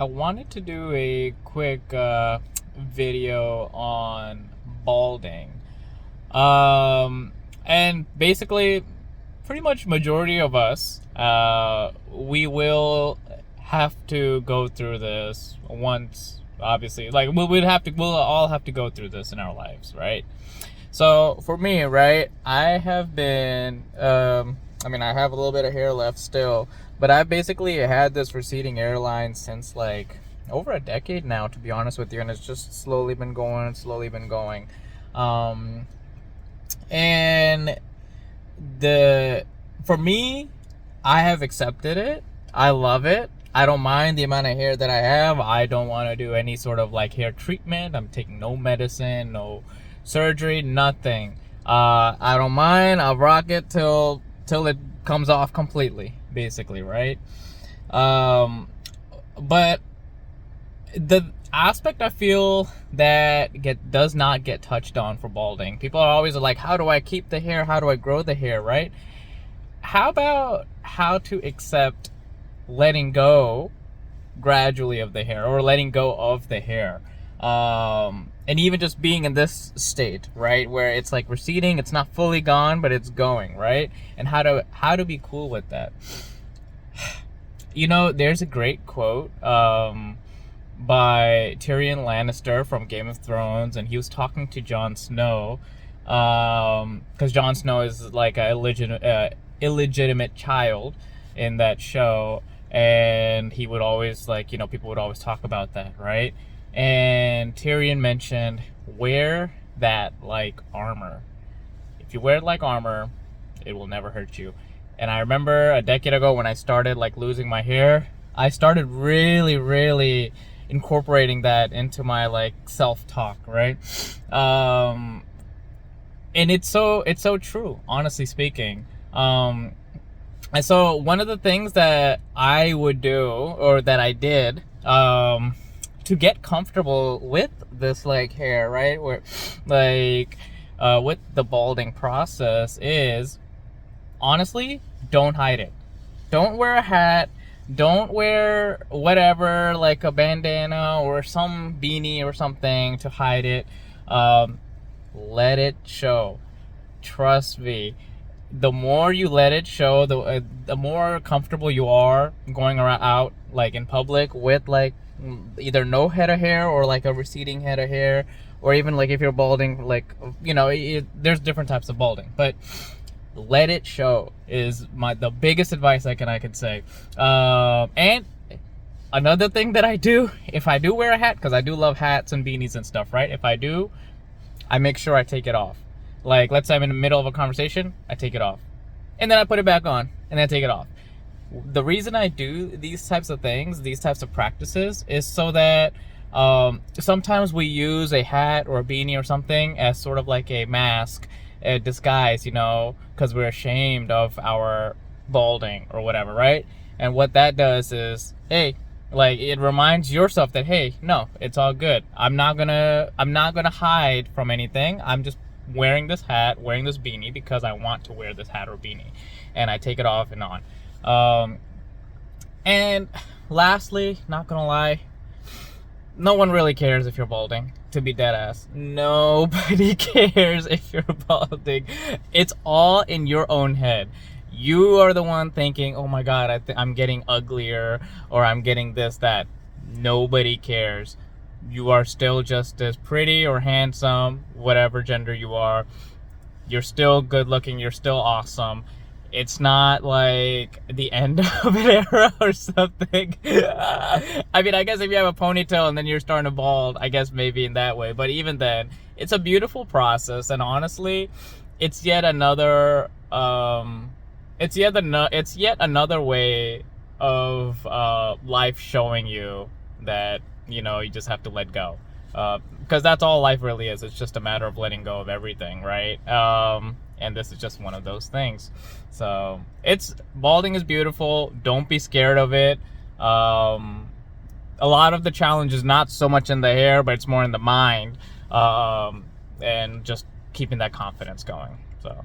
I wanted to do a quick video on balding. Um, and basically, pretty much majority of us, we will have to go through this once. Obviously, like we'll all have to go through this in our lives, right? So for me, right, I have been, I have a little bit of hair left still, but I've basically had this receding hairline since like over a decade now, to be honest with you, and it's just slowly been going. Um, and the for me, I have accepted it. I love it. I don't mind the amount of hair that I have. I don't want to do any sort of like hair treatment. I'm taking no medicine, no surgery, nothing. I don't mind. I'll rock it till it comes off completely, basically, right? But the aspect I feel that does not get touched on for balding. People are always like, how do I keep the hair? How do I grow the hair, right? How about how to accept letting go gradually of the hair, or letting go of the hair, and even just being in this state, right, where it's like receding, it's not fully gone but it's going, right? And how to be cool with that. There's a great quote by Tyrion Lannister from Game of Thrones, and he was talking to Jon Snow, because Jon Snow is like a illegitimate child in that show, and he would always people would always talk about that, right? And Tyrion mentioned, wear that like armor. If you wear it like armor, it will never hurt you. And I remember a decade ago when I started like losing my hair, I started really incorporating that into my like self-talk, right? And it's so true, honestly speaking. And so one of the things that I would do, or that I did, to get comfortable with this like hair, right, where with the balding process, is honestly, don't hide it. Don't wear a hat. Don't wear whatever, like a bandana or some beanie or something to hide it. Let it show. Trust me. The more you let it show, the more comfortable you are going around out like in public with like either no head of hair or like a receding head of hair, or even like if you're balding, like there's different types of balding, but let it show is the biggest advice I can say. And another thing that I do, if I do wear a hat, because I do love hats and beanies and stuff, right? If I do, I make sure I take it off. Like, let's say I'm in the middle of a conversation, I take it off. And then I put it back on, and then I take it off. The reason I do these types of things, these types of practices, is so that sometimes we use a hat or a beanie or something as sort of like a mask, a disguise, because we're ashamed of our balding or whatever, right? And what that does is, hey, like, it reminds yourself that, hey, no, it's all good. I'm not gonna hide from anything. I'm just wearing this hat, wearing this beanie because I want to wear this hat or beanie, and I take it off and on. And lastly, not gonna lie, no one really cares if you're balding, to be dead ass. Nobody cares if you're balding. It's all in your own head. You are the one thinking, oh my god, I'm getting uglier, or I'm getting this, that. Nobody cares. You are still just as pretty or handsome, whatever gender you are. You're still good looking. You're still awesome. It's not like the end of an era or something. I guess if you have a ponytail and then you're starting to bald, I guess maybe in that way. But even then, it's a beautiful process. And honestly, it's yet another way of life showing you that you just have to let go, because that's all life really is. It's just a matter of letting go of everything, right? And this is just one of those things. So balding is beautiful. Don't be scared of it. A lot of the challenge is not so much in the hair, but it's more in the mind, and just keeping that confidence going. So